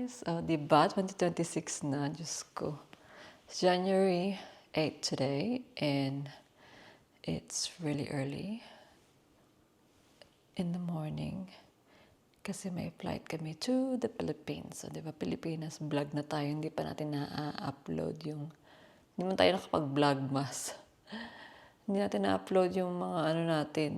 guys. Oh, diba? 2026 na. Diyos ko. It's January 8 today. And it's really early in the morning. Kasi may flight kami to the Philippines. So, diba, Pilipinas, vlog na tayo. Hindi pa natin na-upload yung... Hindi man tayo nakapag-vlog mas. Hindi natin na-upload yung mga ano natin,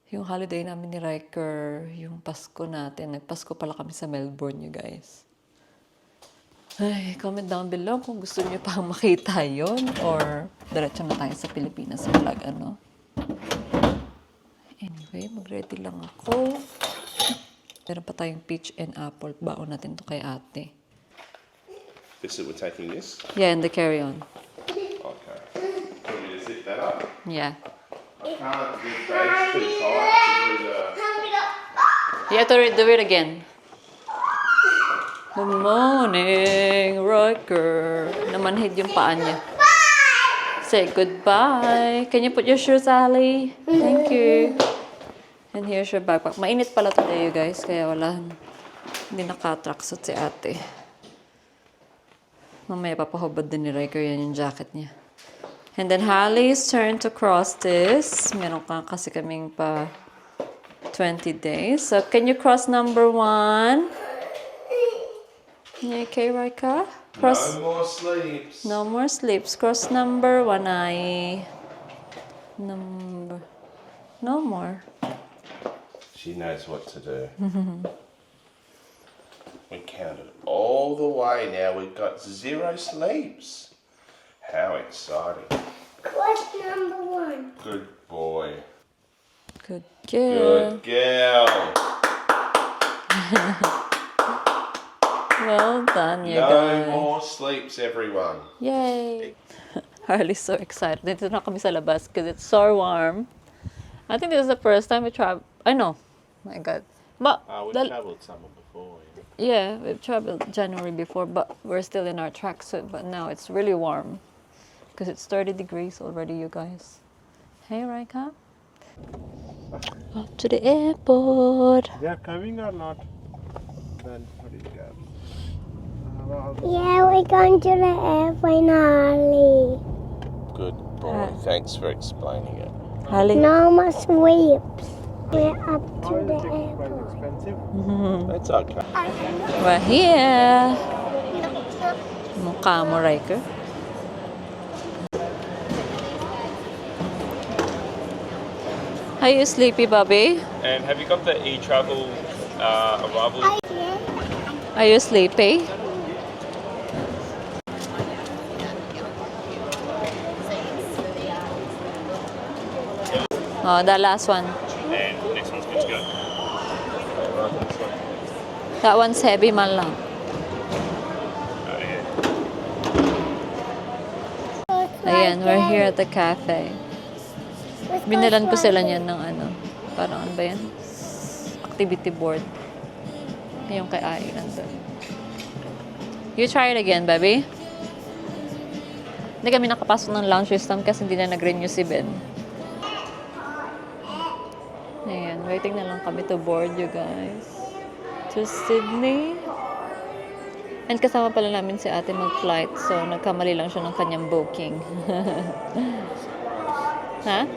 yung holiday namin ni Riker, yung Pasko natin. Nagpasko pala kami sa Melbourne, you guys. Ay, comment down below kung gusto niyo pang makita yon or diretso na tayo sa Pilipinas vlog, ano. Anyway, mag-ready lang ako. Meron pa tayong peach and apple. Baon natin to kay ate. This we're taking this? Yeah, and the carry-on. Okay. Want me to zip that up? Yeah. I can't do that. It's too tight to do the... You have to do it again. Good morning, Riker. Namanhid yung paa niya. Say goodbye. Can you put your shoes, Ali? Thank you. And here's your backpack. Mainit pala today, you guys. Kaya wala. Hindi naka-tracksuit si ate. Mamaya papahubad din ni Riker yan yung jacket niya. And then Hallie's turn to cross this. Meron kasi kaming pa 20 days. So, can you cross number 1? You okay, Riker? Cross. No more sleeps. No more sleeps. Cross number 1 ay... Number... No more. She knows what to do. We counted all the way now. We've got 0 sleeps. How exciting. What's number 1? Good boy. Good girl. Good girl. Well done, you No guys. more sleeps, everyone. Yay! Harley's so excited. Dito na kami sa labas because it's so warm. I think this is the first time we travel. I know. My God. But We've travelled summer before. yeah, we've traveled January before, but we're still in our tracksuit. But now it's really warm because it's 30 degrees already, you guys. Hey, Raika. Off to the airport. They are coming or not? Then what is that? Yeah, we're going to the airplane early. Good boy. Thanks for explaining it. Harley. No more sleeps. We're up to How is the it quite airport. expensive? That's okay. We're here. Mukha mo, Riker. Are you sleepy, Bobby? And have you got the e-travel arrival? Are you sleepy? Oh, the last one. And next one's good to go. That one's heavy man lang. Oh, yeah. Ayan, we're here at the cafe. Binilan ko sila niyan ng ano, parang ano ba yan? Activity board. Yung kay Ai nandun. You try it again, baby. Hindi kami nakapasok ng lounge system kasi hindi na nag-renew si Ben. Ayan, waiting na lang kami to board, you guys. To Sydney. And kasama pala namin si ate mag-flight, so nagkamali lang siya ng kanyang booking. Ha?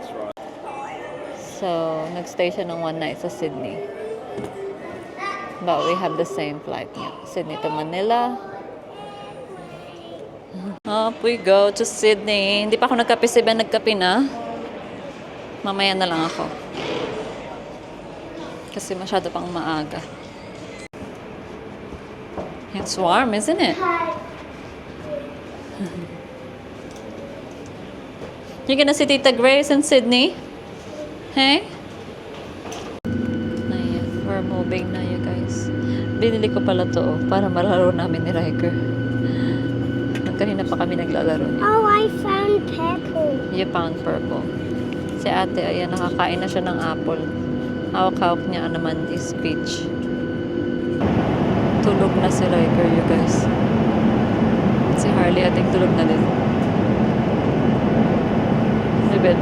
So, nag-stay siya ng one night sa Sydney. But we have the same flight niya. Sydney to Manila. Up we go to Sydney. Hindi pa ako nagkape, si Ben nagkape na. Mamaya na lang ako. Kasi masyado pang maaga. It's warm, isn't it? You're gonna see Tita Grace in Sydney? Hey? Ayan, we're moving na, you guys. Binili ko pala to para malaro namin ni Riker. Kanina pa kami naglalaro niya. Oh, I found purple. You found purple. Si ate, ayan, nakakain na siya ng apple. Hawak-hawak niya naman is peach. Tulog na si Riker, you guys. Si Harley, ating tulog na din. Bed.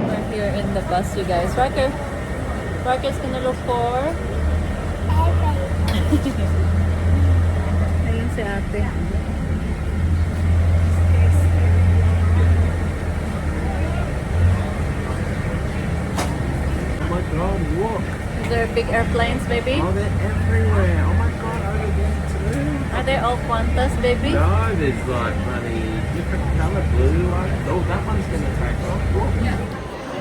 We're here in the bus bus, you guys. Riker's gonna look for... Ayun si ate. Oh my god, look! Is there big airplanes, baby? Oh, they're everywhere! Oh my god, over there too! Are they all Qantas, baby? No, there's like bloody different colour blue ones. Oh, that one's gonna take off. Look.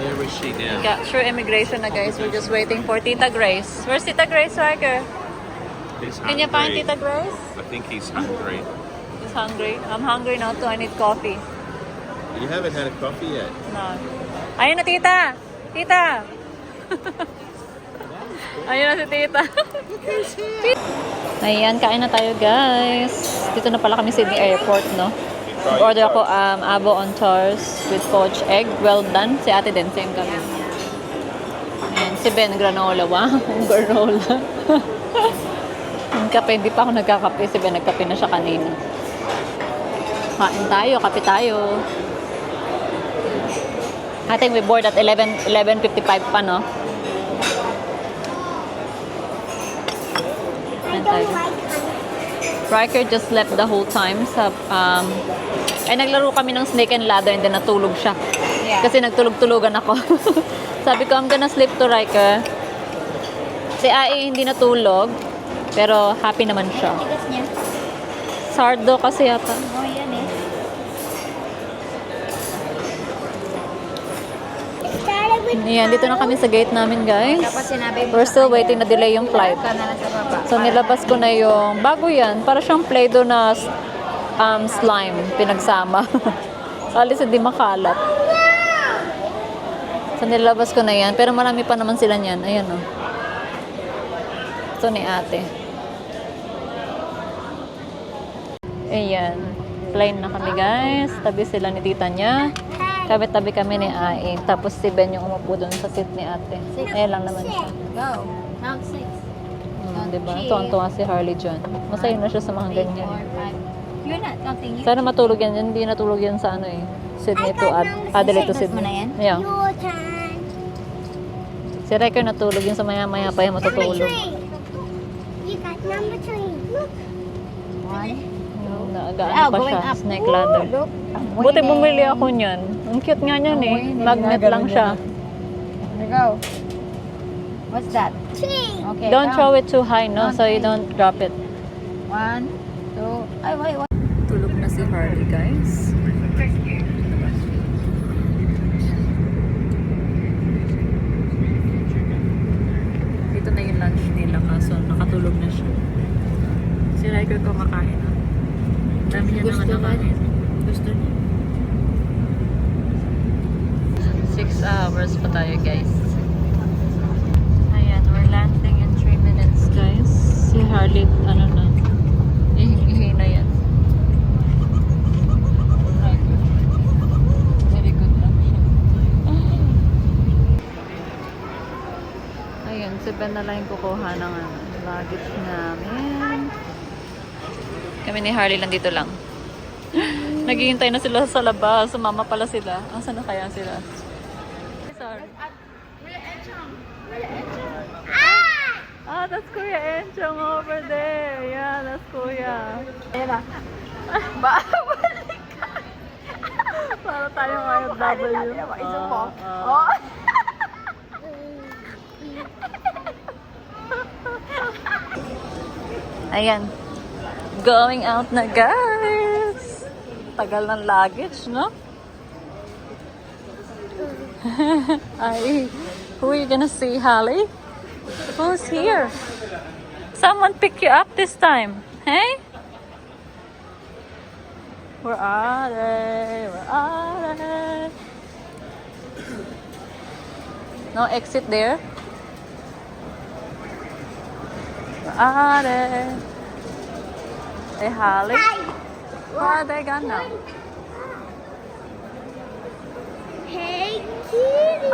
Where is she now? Got through immigration na, guys. We're just waiting for Tita Grace. Where's Tita Grace, Riker? He's Can you find hungry. Tita Grace? I think he's hungry. He's hungry. I'm hungry now too. I need coffee. You haven't had a coffee yet. No. Ayun na, Tita! Tita! Ayun na si Tita. Ayan, kain na tayo, guys. Dito na pala kami sa Sydney Airport, no? Order ako abo on toast with poached egg. Well done. Si ate din, same kami. Ayan, si Ben, granola. Wow, granola. Yung kape, hindi pa ako nagkakape. Si Ben, nagkape na siya kanina. Kain tayo, kape tayo. I think we board at 11:55 pa, no? I Kain don't tayo. like honey. Riker just slept the whole time sa ay naglaro kami ng snake and ladder and then natulog siya. Kasi nagtulog-tulugan ako. Sabi ko, I'm gonna sleep to Riker. Si Ai hindi natulog, pero happy naman siya. Tigas niya. Sardo kasi yata. Oh, yan eh. Started with Ayan, dito na kami sa gate namin, guys. sinabi mo We're still waiting na delay yung flight. ka na lang sa baba. So nilabas ko na yung bago yan, para siyang Play-Doh na slime pinagsama. Alis hindi makalat. So nilabas ko na yan, pero marami pa naman sila niyan. Ayan oh. Ito ni ate. Ayan. Plain na kami, guys. Tabi sila ni tita niya. Tabi-tabi kami ni Ai. Tapos si Ben yung umupo doon sa seat ni ate. Ayan lang naman siya. Go. Count 6. Diba? Tuwang-tuwa si Harley dyan. Masaya na siya sa mga ganyan. You're not counting. Sana matulog yan. Hindi natulog yan sa ano eh. Sydney to Adelaide to Sydney. mo na yan? Yeah. Your turn. Si Riker natulog yun sa maya-maya pa yung Number matutulog. 3. You got number 3. Look. 1. Naagaan pa siya. Snake ladder. Buti bumili ako niyan. Ang cute nga niyan eh. Magnet lang siya. Here go. What's that? 3. Okay. Don't count. throw it too high, no? So you don't drop it. 1, 2. Ay, wait. Tulog na si Harley, guys. Dito na yung lunch nila kaso nakatulog na siya. Si Riker kumakain na. Dami niya naman nakain. Gusto niya. 6 hours pa tayo, guys. Ayan, we're landing in 3 minutes, guys. Si Harley, ano na, ihi na yan. Very good lang siya. Ayun, si Ben na lang yung kukuha ng luggage namin. Kami ni Harley lang dito lang. Naghihintay na sila sa labas. Sumama pala sila. Asan na kaya sila? Sorry. Ah, that's Kuya Enchong over there. Yeah, that's Kuya. Babalik ka. Para tayong IFW. Isa mo. Oh. Ayan. Going out na, guys. Tagal ng luggage, no? Ay, who are you gonna see, Holly? Who's here? Someone pick you up this time. Hey? Where are they? Where are they? No exit there. Where are they? Hey, Holly. Where are they gone now? Hey, kitty.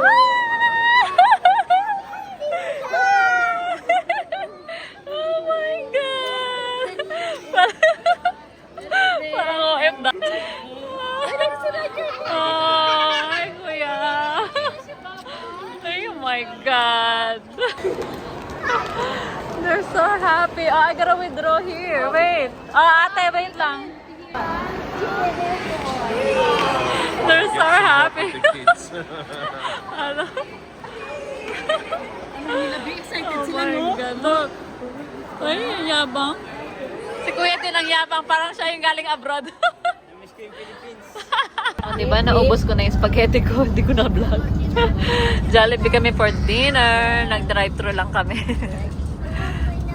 Oh my God! Parang OF na. Ay, kuya. my God. They're so happy. Oh, I gotta withdraw here. Wait. Oh, ate, wait lang. They're so happy. Ano? Oh my God. Look. Ay, ang yabang. Si Kuya din ang yabang. Parang siya yung galing abroad. Oh, diba, naubos ko na yung spaghetti ko. Hindi ko na-vlog. Jollibee kami for dinner. Nag-drive-thru lang kami.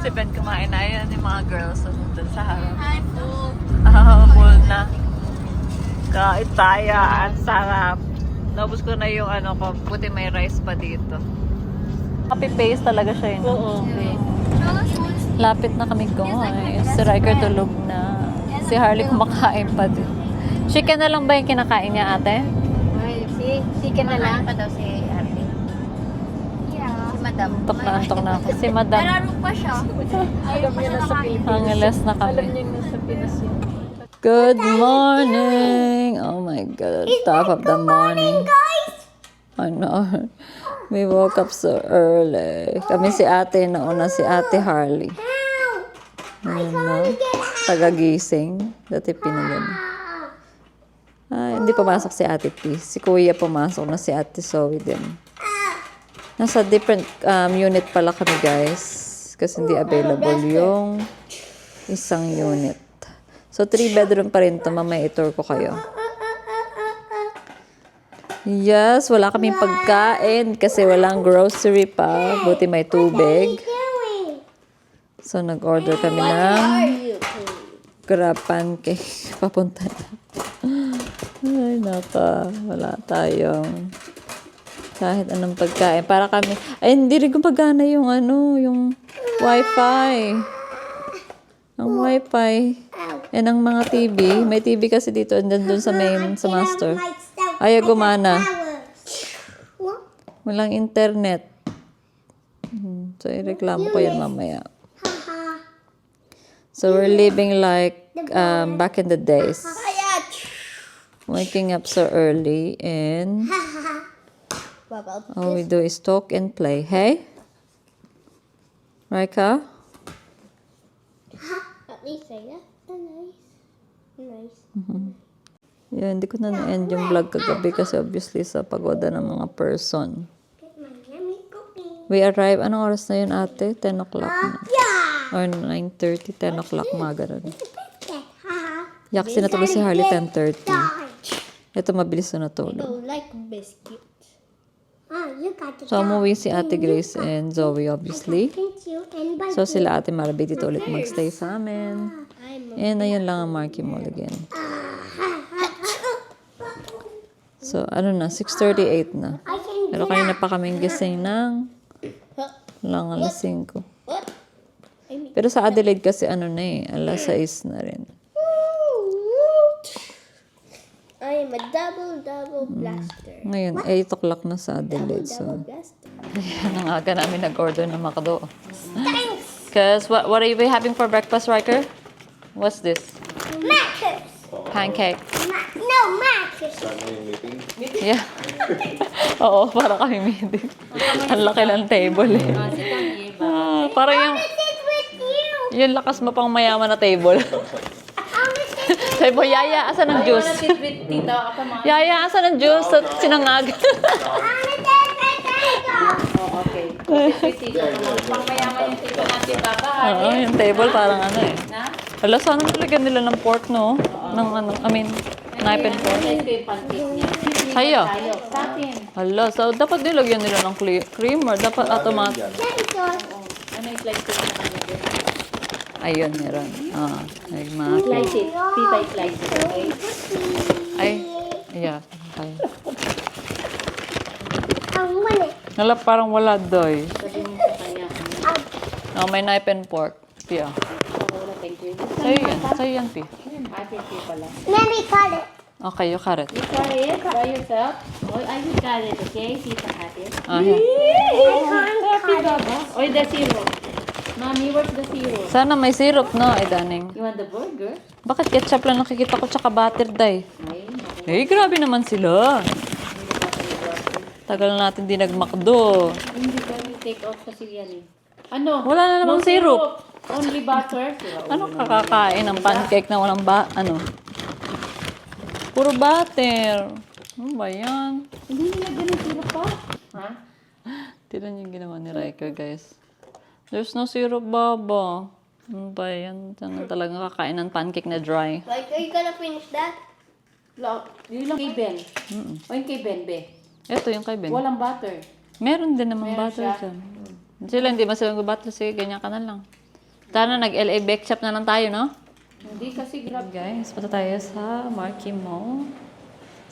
Si Ben kumain na yan. Yung mga girls dun sa harap. Hi, full. Full na. Kain tayo. Ang sarap. Naubos ko na yung ano ko. Buti may rice pa dito. Copy-paste talaga siya yun. Oo. Lapit na kami guys. Si Riker tulog na. Si Harley kumakain pa din. Chicken na lang ba yung kinakain niya, ate? Si chicken na lang. Pa daw si Artie. Yeah. Si Madam. Antok na ako. Si Madam. Nalaro pa siya. Ayaw pa siya nakain. Angeles na kami. Good morning! Oh my God. Top of the morning. I know. We woke up so early. Kami si ate, nauna si ate Harley. Ayun na. Tagagising. Dati pinagan. Ay, hindi pumasok si ate P. Si kuya pumasok na, si ate Zoe din. Nasa different unit pala kami guys. Kasi hindi available yung isang unit. So, 3 bedroom pa rin ito. Mamaya i-tour ko kayo. Yes, wala kaming pagkain kasi walang grocery pa. Buti may tubig. So, nag-order kami ng crab pancake. Papunta na. Ay, naka. Wala tayong kahit anong pagkain. Para kami, ay, hindi rin gumagana yung ano, yung wifi. Ang wifi. And ang mga TV. May TV kasi dito. And then dun sa main, sa master. Ay, gumana. Walang internet. So, ireklamo ko yan mamaya. So, we're living like back in the days. Waking up so early and all we do is talk and play. Hey? Raika? At least say that. Nice. Yeah, hindi ko na na-end yung vlog kagabi kasi obviously sa pagoda ng mga person. Get my yummy cookie. We arrive, anong oras na yun ate? 10 o'clock na. Or 9:30, 10 o'clock, mga ganun. Yak, sinatulog si Harley 10:30. Ito, mabilis na natulog. Like biscuits. Oh, you got the So, umuwi si Ate Grace and Zoe, obviously. Thank you and bye. So, sila Ate Marabit dito ulit magstay sa amin. And ayun lang ang Marky Mall again. So, ano na, 6:38 na. I can Pero kanina pa kaming gising ng lang alas 5. Pero sa Adelaide kasi ano na eh, alas 6 na rin. I am a double blaster. Ngayon, 8 o'clock na sa Adelaide. So, Blaster. ayan, ang aga namin nag-order ng McDo. Because what are you having for breakfast, Riker? What's this? Mattress. Pancake. No, mattress. Yeah. Oo, para kami meeting. Ang laki ng table eh. Parang yung, Sit with you. yung lakas mo pang mayaman na table. Sabi mo, Yaya, asan ang juice? Yaya, asan ang juice? At sinangag. Oo, yung table parang ano eh. Hala, sana nilagyan nila ng pork, no? Ng ano, I mean, knife and fork. Sayo. Hala, so dapat nilagyan nila ng creamer. Dapat automatic. Ayun, meron. Ay, mga Ay, yeah. Ay. Hala, parang wala doy. Oh, may knife and fork. Pia. Sa'yo yan, Pi. Let me cut it. Okay, you cut it. You cut it by yourself? Oh, I will cut it, okay? Tita cut it. Yeah. Or the syrup. Mommy, where's the syrup? Sana may syrup, no? Ay, daning. You want the burger? Bakit ketchup lang nakikita ko tsaka butter, day? Ay, Eh, grabe naman sila. Tagal na natin di nag-McDo. Hindi kami take out kasi yan eh. Ano? Wala na namang No syrup. Only butter. Ano kakakain ng pancake na walang puro butter. Ano ba yan? Hindi nilagyan ng syrup pa. Ha? Tignan yung ginawa ni Riker, guys. There's no syrup, Baba. Ano ba yan? Ano talagang kakain ng pancake na dry? Like, are you gonna finish that? Yun lang kay Ben. O yung kay Ben, be. Ito yung kay Ben. Walang butter. Meron din namang Meron butter siya. dyan. Sila hindi masalang butter. Sige, ganyan ka na lang. Tara, nag-LA Bake Shop na lang tayo, no? Hindi kasi grab. Guys, punta tayo sa Marquee Mall.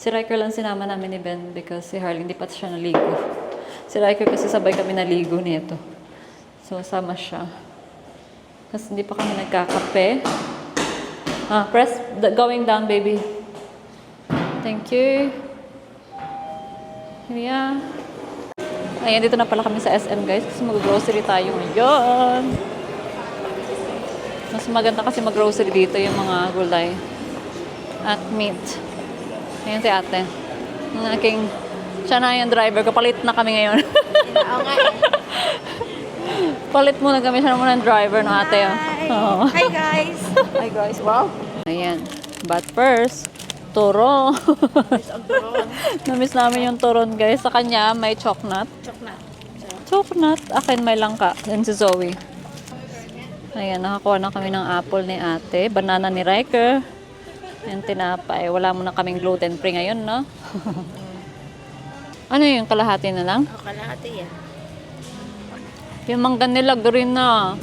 Si Riker lang sinama namin ni Ben because si Harley hindi pa siya naligo. Si Riker kasi sabay kami naligo nito. So, sama siya. Kasi hindi pa kami nagkakape. Press going down, baby. Thank you. Yeah. Ayan, dito na pala kami sa SM, guys. Kasi mag-grocery tayo ngayon. Mas maganda kasi mag-grocery dito yung mga gulay at meat. Ayan si ate. Yung aking, siya na yung driver. Kapalit na kami ngayon. Oo nga eh. Palit muna kami. Siya na muna yung driver, no ate? Oh. Hi guys. Hi guys, wow. Ayan. But first, turon. Namiss namin yung turon, guys. Sa kanya, may choknut. Choknut. Akin may langka. Yan si Zoe. Ayan, nakakuha na kami ng apple ni ate. Banana ni Riker. Ayan, tinapay. Wala muna kaming gluten-free ngayon, no? Ano yung kalahati na lang? O, kalahati yan. Yung mangga nila, green na.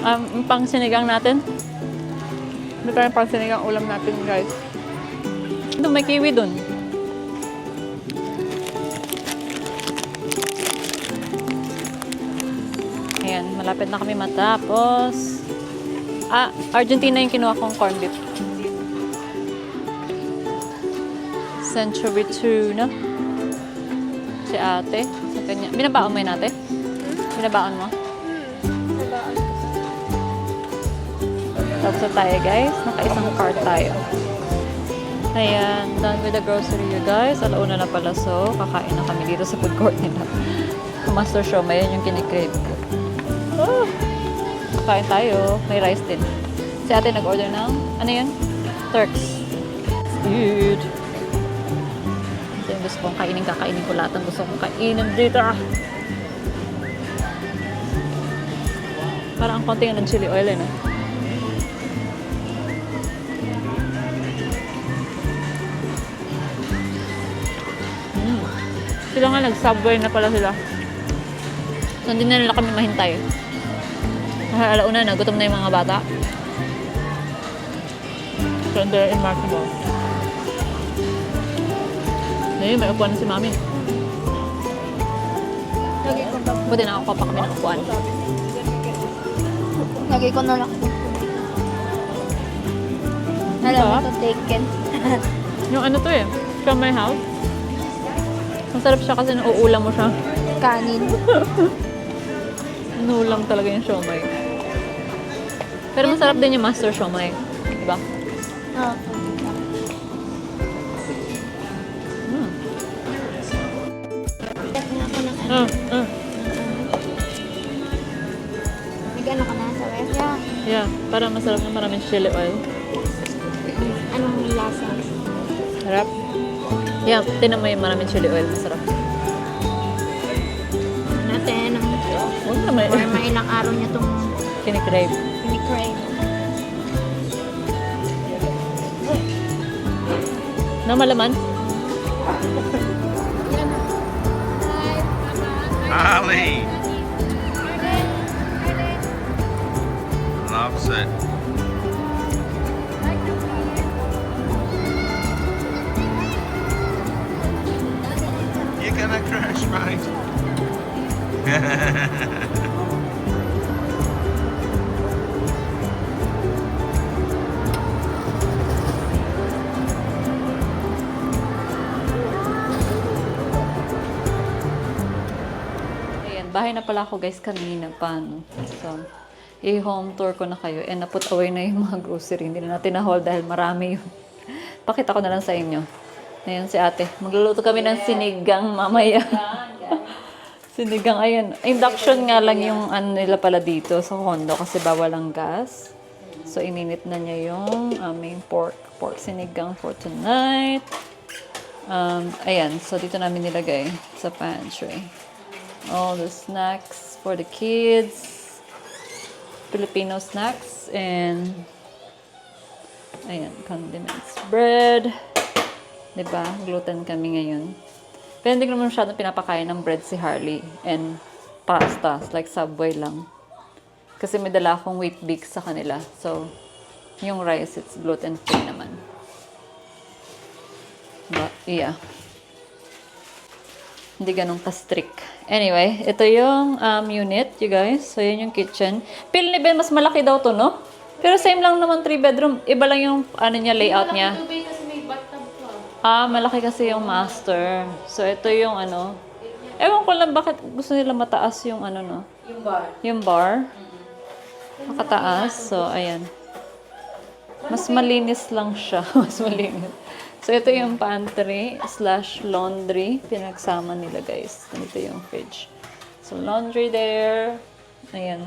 Yung pang sinigang natin. Ito pa yung pang sinigang ulam natin, guys. Ito, may kiwi dun. Ayan, malapit na kami matapos. Argentina yung kinuha kong corned beef. Century tuna. Si ate. Sa kanya. Binabaon mo yun ate? Binabaon mo? Tapos na tayo guys. Naka-isang cart tayo. Ayan. Done with the grocery you guys. Alauna na pala. So, kakain na kami dito sa food court nila. Master Shoma. Yan yung kinikrave ko. Oh! Kain tayo. May rice din. Si ate nag-order ng, ano yun? Turks. Good. Ito yung gusto kong kainin. Kakainin ko lahat ang gusto kong kainin dito. Parang ang konti nga ng chili oil, eh, no? Sila nga nag-subway na pala sila. So, hindi na nila kami mahintay. Alauna na, gutom na yung mga bata. So, they're in Marquee Mall. Ayun, may upuan na si Mami. Buti nakakuha pa kami ng upuan. Lagay ko na lang. Alam mo ito taken. Yung ano to eh, Siomai House. Masarap siya kasi nauulam mo siya. Kanin. Inuulam talaga yung siomai. Pero masarap din yung Master Siomai. Diba? Oo. Nag-ano ka na sa ref? Yeah, parang masarap na maraming chili oil. Anong lasa? Sarap. Yeah, tinan mo yung maraming chili oil. Masarap. Natin. Huwag na may Or may ilang araw niya itong kinikrave. kinikrave. Na malaman? Harley loves it. You're gonna crash, mate. Ayan, bahay na pala ako guys kanina pa. No? So, i-home tour ko na kayo. And na-put away na yung mga grocery. Hindi na natin na-haul dahil marami yun. Pakita ko na lang sa inyo. Ayan si ate. Magluluto kami ng sinigang mamaya. Sinigang, ayan. Induction nga lang yung ano nila pala dito sa condo kasi bawal ang gas. So, ininit na niya yung aming pork sinigang for tonight. Ayan. So, dito namin nilagay sa pantry. All the snacks for the kids. Filipino snacks. And, ayan, condiments. Bread. Diba? Gluten kami ngayon. Pero hindi ko naman masyadong pinapakain ng bread si Harley. And pasta. Like Subway lang. Kasi may dala akong wheat bix sa kanila. So, yung rice, it's gluten-free naman. But, yeah. Hindi ganun ka-strict. Anyway, ito yung unit, you guys. So, yun yung kitchen. Feel ni Ben, mas malaki daw to, no? Pero same lang naman, 3-bedroom. Iba lang yung, ano niya, layout niya. Malaki kasi yung master. So, ito yung ano. Ewan ko lang bakit gusto nila mataas yung ano, no? Yung bar. Yung bar. Makataas. So, ayan. Mas malinis lang siya. Mas malinis. So, ito yung pantry / laundry. Pinagsama nila, guys. Ito yung fridge. So, laundry there. Ayan.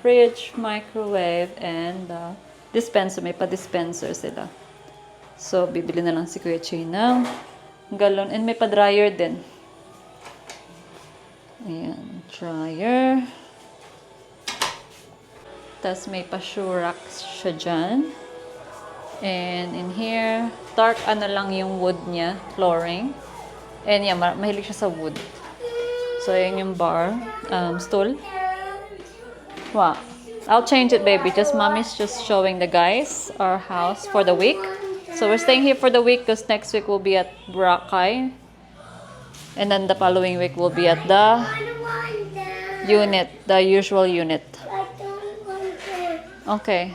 Fridge, microwave, and dispenser. May pa-dispenser sila. So, bibili na lang si Kuya Chay ng galon. And may pa-dryer din. Ayan. Dryer. Tapos may pa-shoe rack siya dyan. And in here, dark ano lang yung wood niya, flooring. And yeah, mahilig siya sa wood. So, ayan yung bar. Stool. Wow. I'll change it, baby. Mommy's just showing the guys our house for the week. So, we're staying here for the week because next week we'll be at Boracay. And then the following week we'll be at the unit, the usual unit. Okay.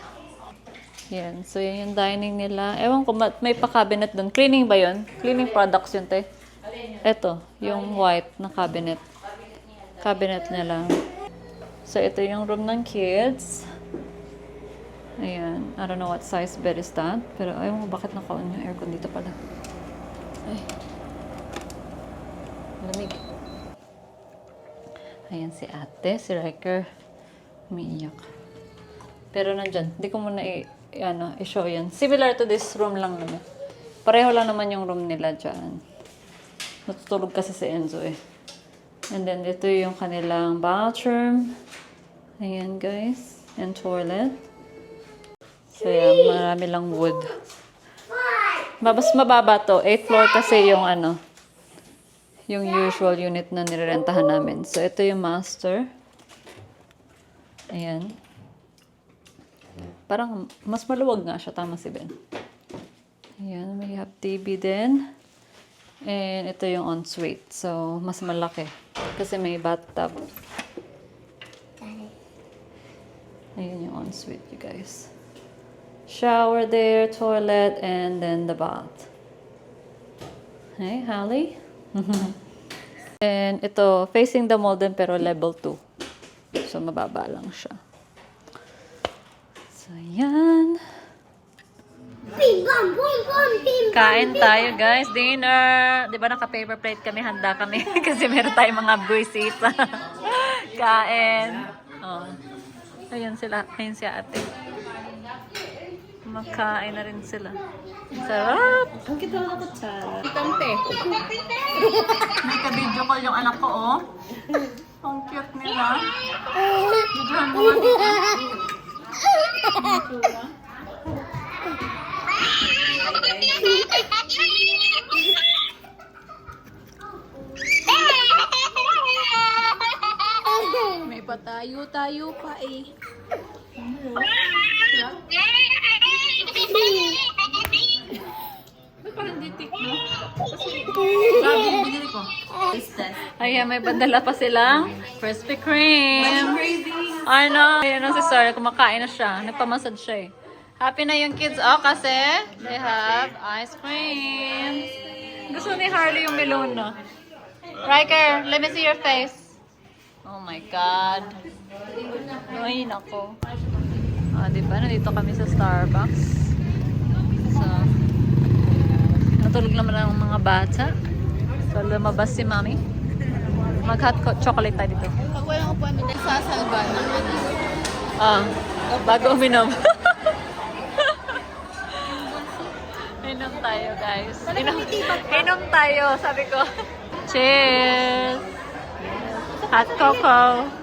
Yan. So, yan yung dining nila. Ewan ko, may pa-cabinet doon. Cleaning ba yun? Cleaning products yun, te. Ito, yung white na cabinet. Cabinet nila. So, ito yung room ng kids. Ayan. I don't know what size bed is that. Pero ayaw mo bakit naka-on yung aircon dito pala. Ay. Lamig. Ayan si ate, si Riker. Umiiyak. Pero nandyan. Hindi ko muna i-show yan. Similar to this room lang naman. Pareho lang naman yung room nila dyan. Natutulog kasi si Enzo eh. And then ito yung kanilang bathroom. Ayan guys. And toilet. So, yan, marami lang wood. Mas mababa to. 8th floor kasi yung ano, yung usual unit na nirerentahan namin. So, ito yung master. Ayan. Parang mas maluwag nga siya. Tama si Ben. Ayan, may have TV din. And ito yung ensuite. So, mas malaki. Kasi may bathtub. Ayan yung ensuite, you guys. Shower there, toilet, and then the bath. Hey, Hallie. And ito, facing the mall din, pero level 2. So, mababa lang siya. So, yan. Kain tayo, guys. Dinner. Di ba naka-paper plate kami? Handa kami. Kasi meron tayong mga buwisita. Kain. Oh. Ayan sila. Ayan si ate. Makain na rin sila. Sarap! Ang kita na kutsara. Itante. May ka-video call yung anak ko, oh. Ang cute nila. Videohan mo nga dito. May patayo-tayo pa eh. Parang ditik mo. Bagong binili ko. Ayan, may bandala pa silang Krispy Kreme. Ano? Ayan si Sarah, kumakain na siya. Nagpamassage siya eh. Happy na yung kids, oh, kasi they have ice cream. Gusto ni Harley yung melon, no? Riker, let me see your face. Oh my God. Ay, nako. Ah, di ba? Nandito kami sa Starbucks. So, natulog naman ang mga bata. So, lumabas si Mami. Mag-hot chocolate tayo dito. Pag walang appointment, nagsasalba ng ano. Ah, bago uminom. Inom tayo, guys. Inom tayo, sabi ko. Cheers! Hot cocoa.